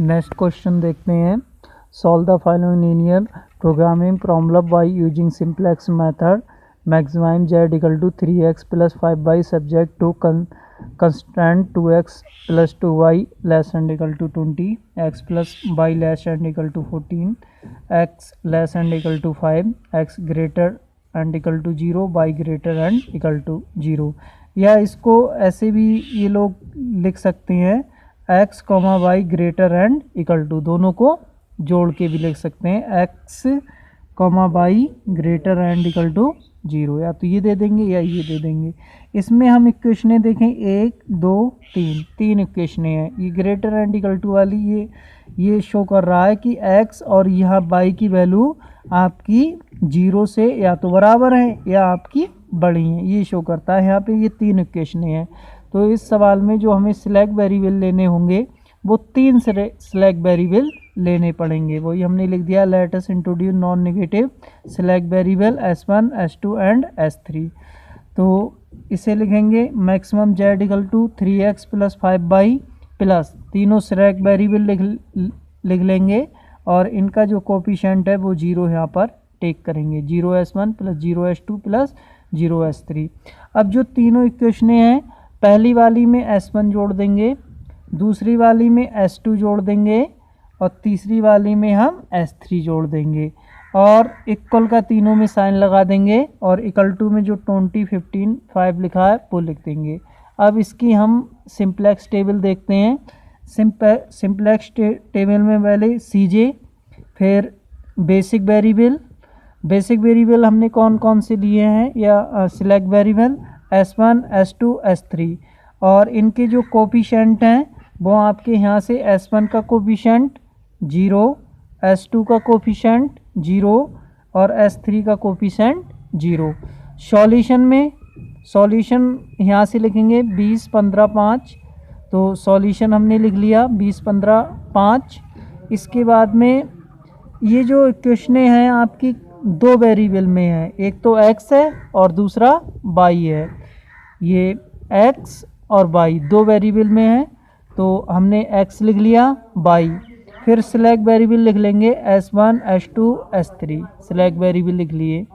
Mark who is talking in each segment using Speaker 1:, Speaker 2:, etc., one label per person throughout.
Speaker 1: Next question देखते हैं। Solve the following linear programming problem by using simplex method. Maximise z equal to 3x plus 5y subject to constant 2x plus 2y less and equal to 20, x plus y less and equal to 14, x less and equal to 5, x greater and equal to 0, y greater and equal to 0। या इसको ऐसे भी ये लोग लिख सकते हैं, x comma y greater and equal to, दोनों को जोड़ के भी लिख सकते हैं, x comma y greater and equal to 0। या तो ये दे देंगे या ये दे देंगे। इसमें हम इक्वेशनें देखें 1 2 3, तीन इक्वेशनें हैं। ये ग्रेटर एंड इक्वल टू वाली ये शो कर रहा है कि x और यहाँ y की वैल्यू आपकी 0 से या तो बराबर है या आपकी बड़ी हैं, ये शो करता है। यहाँ पे ये तीन इक्वेशनें हैं। तो इस सवाल में जो हमें सिलेक्ट वेरिएबल लेने होंगे वो तीन सिलेक्ट वेरिएबल लेने पड़ेंगे। वही हमने लिख दिया, let us introduce non negative select variable s1 s2 and s3। तो इसे लिखेंगे maximum z equal to 3x plus 5y plus तीनों सिलेक्ट वेरिएबल लिख लेंगे और इनका जो कोफिशिएंट है वो 0 यहाँ पर टेक करेंगे, 0s1 plus 0s2 plus 0s3। अब जो तीनों इक्वेशनें हैं, पहली वाली में s1 जोड़ देंगे, दूसरी वाली में s2 जोड़ देंगे और तीसरी वाली में हम s3 जोड़ देंगे और इक्वल का तीनों में साइन लगा देंगे और इक्वल टू में जो 20 15 5 लिखा है वो लिख देंगे। अब इसकी हम सिंपलेक्स टेबल देखते हैं। सिंपलेक्स टेबल में पहले cj, फिर बेसिक वेरिएबल हमने कौन कौन से लिए हैं या select variable s1 s2 s3 और इनके जो कोफिशिएंट हैं वो आपके यहाँ से s1 का कोफिशिएंट 0, s2 का कोफिशिएंट 0 और s3 का कोफिशिएंट 0। सॉल्यूशन यहाँ से लिखेंगे 20 15 5। तो सॉल्यूशन हमने लिख लिया 20 15 5। इसके बाद में ये जो इक्वेशनें हैं आपकी दो वेरिएबल में है, एक तो x है और दूसरा y है। ये x और y दो वेरिएबल में है, तो हमने x लिख लिया, y फिर सिलेक्ट वेरिएबल लिख लेंगे s1 s2 s3, select variable लिख लिए।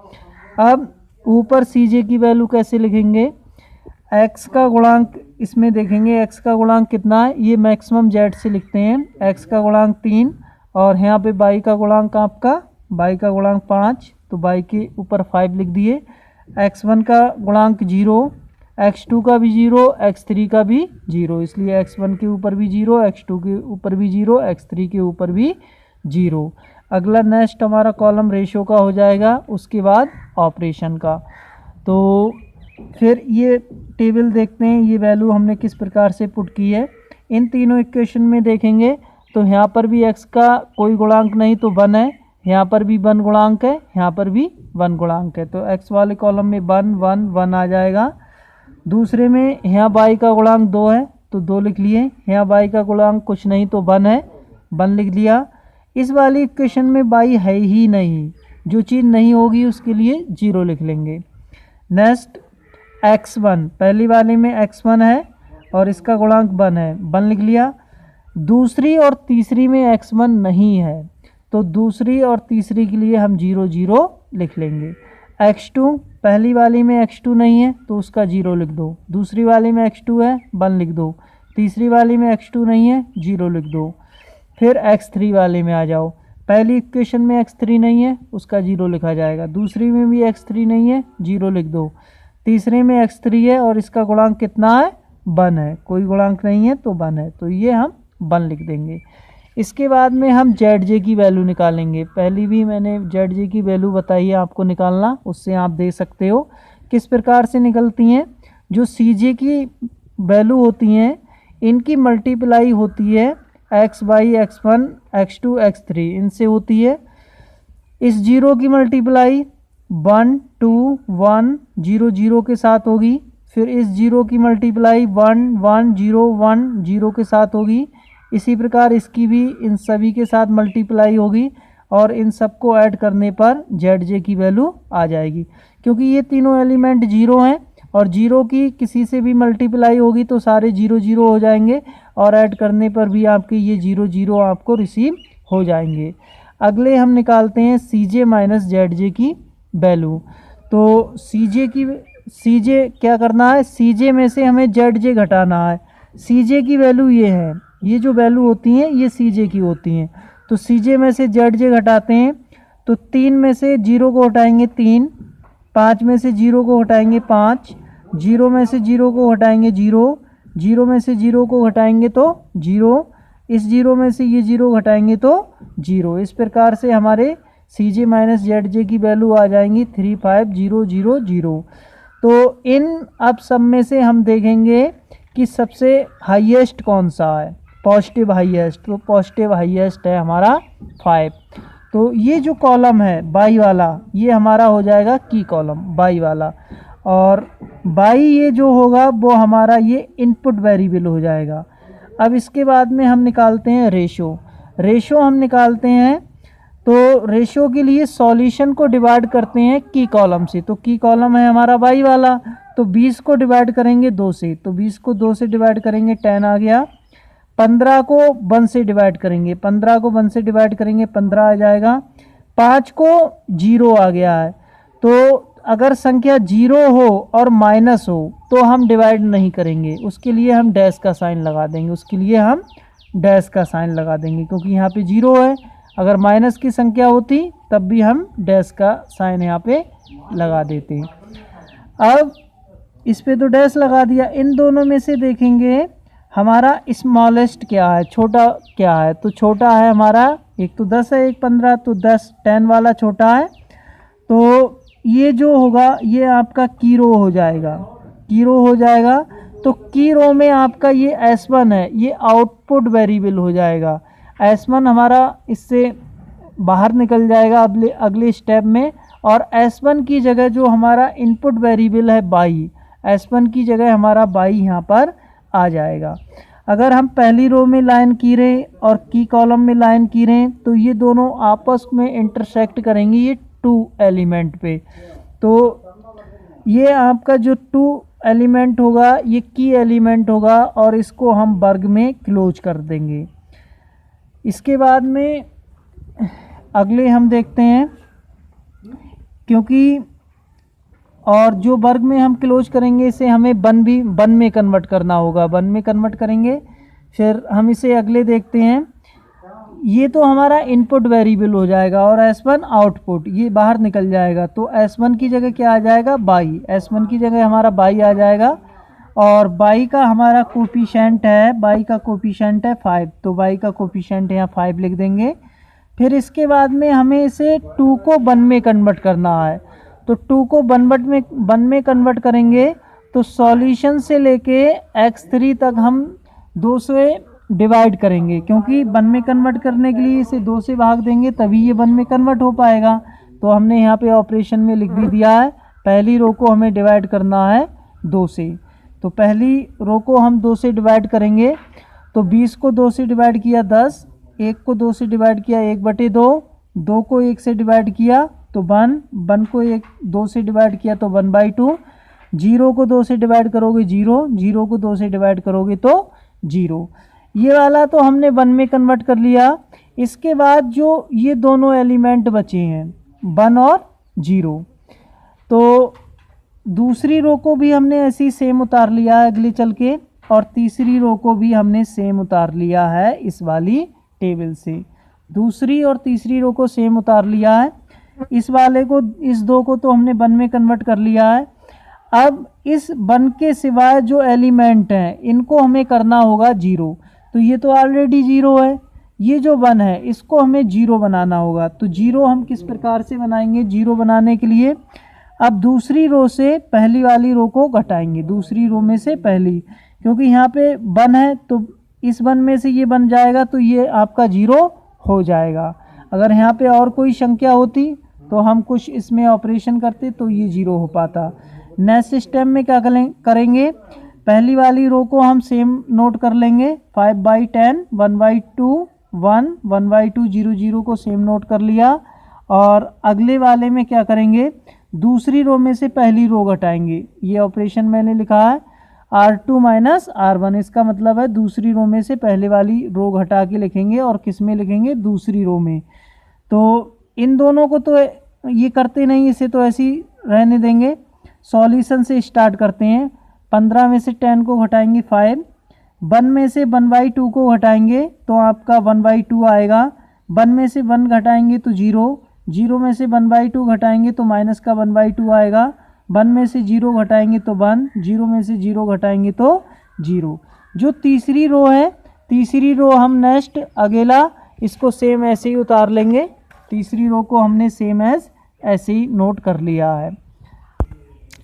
Speaker 1: अब ऊपर cj की वैल्यू कैसे लिखेंगे, x का गुणांक इसमें देखेंगे, x का गुणांक कितना है, ये मैक्सिमम z से लिखते हैं, x का गुणांक 3 और यहाँ पे y का गुणांक आपका y का गुणांक 5, तो y के ऊपर 5 लिख दिए। x1 का गुणांक 0, x2 का भी 0, x3 का भी 0, इसलिए x1 के ऊपर भी 0, x2 के ऊपर भी 0, x3 के ऊपर भी 0। अगला नेक्स्ट हमारा कॉलम रेशो का हो जाएगा, उसके बाद ऑपरेशन का। तो फिर ये टेबल देखते हैं, ये वैल्यू हमने किस प्रकार से पुट की है। इन तीनों इक्वेशन में देखेंगे तो यहाँ पर भी x का कोई गुणांक नहीं तो 1 है, यहाँ पर भी 1 गुणांक है, यहाँ पर भी 1 गुणांक है, तो x वाले कॉलम में 1 1 1 आ जाएगा। दूसरे में यहाँ y का गुणांक 2 है तो 2 लिख लिए, यहाँ y का गुणांक कुछ नहीं तो 1 है, 1 लिख लिया। इस वाली इक्वेशन में y है ही नहीं, जो चीज़ नहीं होगी उसके लिए 0 लिख लेंगे। नेक्स्ट x1, पहली वाले में x1 है और इसका गुणांक 1 है, 1 लिख लिया। दूसरी और तीसरी में x1 नहीं है तो दूसरी और तीसरी के लिए हम 0 0 लिख लेंगे। x2, पहली वाली में x2 नहीं है तो उसका 0 लिख दो, दूसरी वाली में x2 है 1 लिख दो, तीसरी वाली में x2 नहीं है 0 लिख दो। फिर x3 वाले में आ जाओ, पहली इक्वेशन में x3 नहीं है उसका 0 लिखा जाएगा, दूसरी में भी x3 नहीं है 0 लिख दो, तीसरे में x3 है और इसका गुणांक कितना है 1 है, कोई गुणांक नहीं है तो 1 है, तो ये हम 1 लिख देंगे। इसके बाद में हम zj की वैल्यू निकालेंगे। पहली भी मैंने zj की वैल्यू बताई है आपको निकालना, उससे आप देख सकते हो किस प्रकार से निकलती हैं। जो cj की वैल्यू होती हैं इनकी मल्टीप्लाई होती है x y x1 x2 x3 इनसे होती है। इस 0 की मल्टीप्लाई 1 2 1 0 0 के साथ होगी, फिर इस 0 की मल्टीप्लाई 1 1 0 1 0 के साथ होगी। इसी प्रकार इसकी भी इन सभी के साथ मल्टीप्लाई होगी और इन सबको ऐड करने पर zj की वैल्यू आ जाएगी। क्योंकि ये तीनों एलिमेंट 0 हैं और 0 की किसी से भी मल्टीप्लाई होगी तो सारे 0 0 हो जाएंगे और ऐड करने पर भी आपके ये 0 0 आपको रिसीव हो जाएंगे। अगले हम निकालते हैं CJ माइनस ZJ की वैल्यू। तो CJ क्या करना है, CJ में से हमें ZJ घटाना है। CJ की वैल्यू ये है, ये जो वैल्यू होती हैं ये CJ की होती हैं। तो CJ में से ZJ घटाते हैं तो 3 में से 0 को हटाएंगे 3, 5 में से 0 को हटाएंगे 5, 0 में से 0 को हटाएंगे 0, 0 में से 0 को हटाएंगे तो 0, इस 0 में से ये 0 घटाएंगे तो 0। इस प्रकार से हमारे CJ माइनस ZJ की वैल्यू आ जाएंगी 35000। तो इन अब सब में से हम देखेंगे कि सबसे हाईएस्ट कौन सा है, पॉजिटिव हाईएस्ट। तो पॉजिटिव हाईएस्ट है हमारा 5। तो ये जो कॉलम है बाई वाला, ये हमारा हो जाएगा की कॉलम बाई वाला, और बाई ये जो होगा वो हमारा ये इनपुट वेरिएबल हो जाएगा। अब इसके बाद में हम निकालते हैं रेशो हम निकालते हैं। तो रेशो के लिए सॉल्यूशन को डिवाइड करते हैं की कॉलम से। तो की कॉलम है हमारा बाई वाला, तो 20 को डिवाइड करेंगे 2 से, तो 20 को 2 से डिवाइड करेंगे 10 आ गया। 15 को 1 से डिवाइड करेंगे, 15 को 1 से डिवाइड करेंगे 15 आ जाएगा। 5 को 0 आ गया है। तो अगर संख्या 0 हो और माइनस हो तो हम डिवाइड नहीं करेंगे, उसके लिए हम डैश का साइन लगा देंगे, क्योंकि यहाँ पे 0 है। अगर माइनस की संख्या होती तब भी हम डैश का साइन यहाँ पे लगा देते हैं। अब इस पे तो डैश लगा दिया। इन दोनों में से देखेंगे हमारा स्मॉलेस्ट क्या है, छोटा क्या है। तो छोटा है हमारा, एक तो 10 है, एक 15, तो 10 वाला छोटा है। तो ये जो होगा ये आपका की रो हो जाएगा। तो की रो में आपका ये S1 है, ये आउटपुट वेरिएबल हो जाएगा। S1 हमारा इससे बाहर निकल जाएगा अगले स्टेप में, और S1 की जगह जो हमारा इनपुट वेरिएबल है बाई, S1 की जगह हमारा बाई यहाँ पर आ जाएगा। अगर हम पहली रो में लाइन की रहे और की कॉलम में लाइन की रहे तो ये दोनों आपस में इंटरसेक्ट करेंगी ये 2 एलिमेंट पे। तो ये आपका जो 2 एलिमेंट होगा ये की एलिमेंट होगा, और इसको हम वर्ग में क्लोज कर देंगे। इसके बाद में अगले हम देखते हैं, क्योंकि और जो वर्ग में हम क्लोज करेंगे इसे हमें वन में कन्वर्ट करना होगा, वन में कन्वर्ट करेंगे। फिर हम इसे अगले देखते हैं। ये तो हमारा इनपुट वेरिएबल हो जाएगा और S1 आउटपुट, ये बाहर निकल जाएगा। तो S1 की जगह क्या आ जाएगा, बाई। S1 की जगह हमारा बाई आ जाएगा, और बाई का हमारा कोफिशिएंट है 5, तो बाई का कोफिशिएंट यहाँ 5 लिख देंगे। फिर इसके बाद में हमें इसे 2 को 1 में कन्वर्ट करना है। तो 2 को 1 में कन्वर्ट करेंगे तो सॉल्यूशन से लेके x3 तक हम 2 से डिवाइड करेंगे, क्योंकि 1 में कन्वर्ट करने के लिए इसे 2 से भाग देंगे तभी ये 1 में कन्वर्ट हो पाएगा। तो हमने यहाँ पे ऑपरेशन में लिख भी दिया है, पहली रो को हमें डिवाइड करना है 2 से। तो पहली रो को हम 2 से डिवाइड करेंगे, तो 20 को 2 से डिवाइड किया 10, 1 को 2 से डिवाइड किया 1/2, 2 को 1 से डिवाइड किया तो 1, 1 को 2 से डिवाइड किया तो 1/2, 0 को 2 से डिवाइड करोगे 0, 0 को 2 से डिवाइड करोगे तो 0। ये वाला तो हमने 1 में कन्वर्ट कर लिया। इसके बाद जो ये दोनों एलिमेंट बचे हैं 1 और 0, तो दूसरी रो को भी हमने ऐसी सेम उतार लिया है अगले चल के, और तीसरी रो को भी हमने सेम उतार लिया है इस वाली टेबल से। दूसरी और तीसरी रो को सेम उतार लिया है, इस वाले को, इस 2 को तो हमने 1 में कन्वर्ट कर लिया है। अब इस 1 के सिवाय जो एलिमेंट हैं इनको हमें करना होगा 0। तो ये तो ऑलरेडी 0 है, ये जो 1 है इसको हमें 0 बनाना होगा। तो 0 हम किस प्रकार से बनाएंगे, 0 बनाने के लिए अब दूसरी रो से पहली वाली रो को घटाएंगे, दूसरी रो में से पहली, क्योंकि यहाँ पे 1 है तो इस 1 में से ये बन जाएगा तो ये आपका 0 हो जाएगा। अगर यहाँ पे और कोई संख्या होती तो हम कुछ इसमें ऑपरेशन करते तो ये 0 हो पाता। नेक्स्ट स्टेप में क्या करेंगे, पहली वाली रो को हम सेम नोट कर लेंगे, 5/10, 1/2, 1, 1/2, 0, 0 को सेम नोट कर लिया। और अगले वाले में क्या करेंगे, दूसरी रो में से पहली रो घटाएंगे, ये ऑपरेशन मैंने लिखा है। R2 minus R1। इसका मतलब है दूसरी रो में से पहले वाली रो घटा के लिखेंगे और किस में लिखेंगे, दूसरी रो में। तो इन दोनों को तो ये करते नहीं, इसे तो ऐसे ही रहने देंगे। सॉल्यूशन से स्टार्ट करते हैं। 15 में से 10 को घटाएंगे 5, 1 में से 1/2 को घटाएंगे तो आपका 1/2 आएगा। 1 में से 1 घटाएंगे तो 0, 0 में से 1/2 घटाएंगे तो माइनस का 1/2 आएगा। 1 में से 0 घटाएंगे तो 1, 0 में से 0 घटाएंगे तो 0। जो तीसरी रो है, तीसरी रो हम नेक्स्ट अगेला इसको सेम ऐसे ही उतार लेंगे। तीसरी रो को हमने सेम एज ऐसे ही नोट कर लिया है।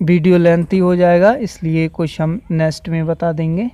Speaker 1: वीडियो लेंथी हो जाएगा इसलिए कुछ हम नेक्स्ट में बता देंगे।